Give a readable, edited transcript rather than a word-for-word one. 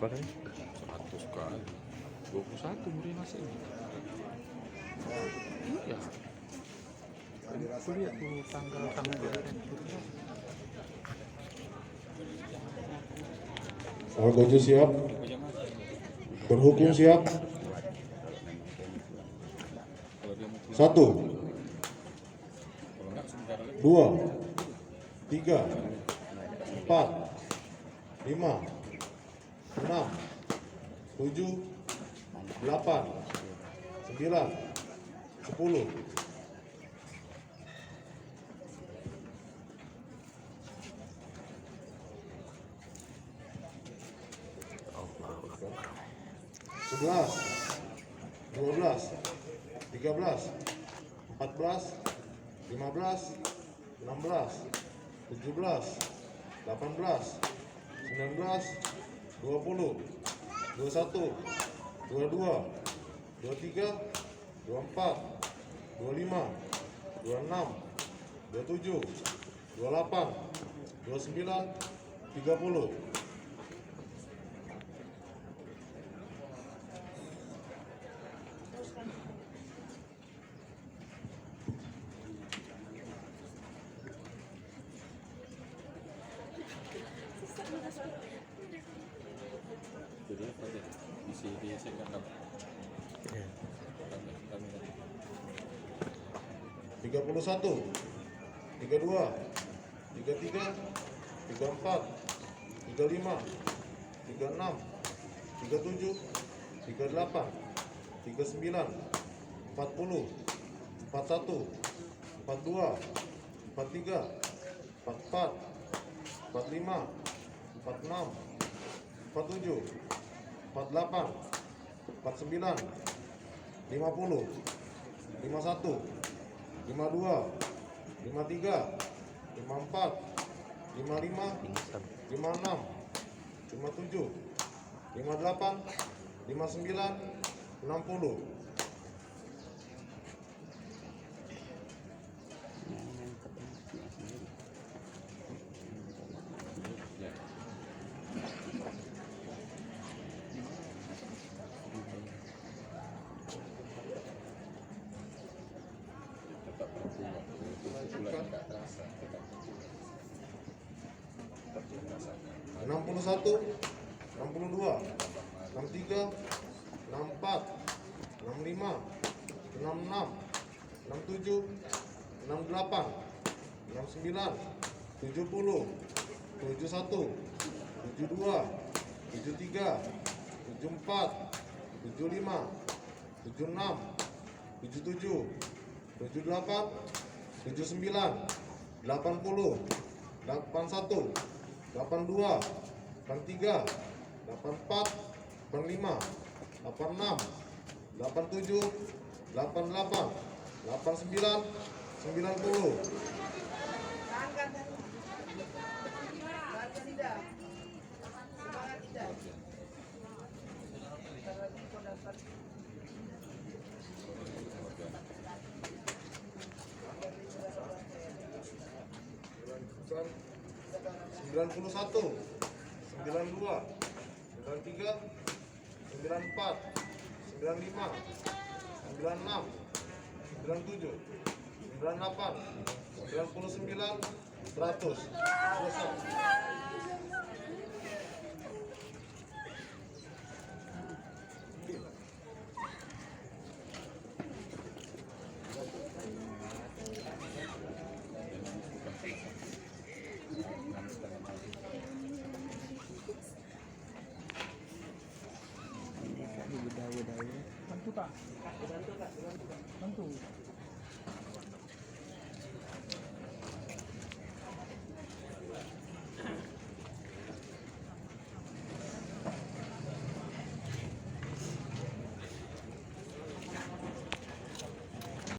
berapa kan? 100 kali 21 muri nasi ini. Iya. Aku lihat tuh tanggal Gojo siap. Berhukum siap. 1, 2, 3, 4, 5, 6, 7, 8, 9, 10. Sebelas, 12, 13, 14, 15, 16, 17, 18, 19, 20, 21, 22, 23, 24, 25, 26, 27, 28, 29, 30. jadi apa deh di sekarang 31, 32, 33, 34, 35, 36, 37, 38, 39, 40, 41, 42, 43, 44, 45, 46, 47, 48, 49, 50, 51, 52, 53, 54, 55, 56, 57, 58, 59, 60. Enam puluh satu, 62, 63, 64, 65, 66, 67, 68, 69, 70, 71, 72, 73, 74, 75, 76, 77, 78, 79, 80, 81, 82, 83, 84, 85, 86, 87, 88, 89, 90. Sembilan puluh satu, 92, 93, 94, 95, 96, 97, 98, 99, 100. Selesai. Bantu kak, bantu.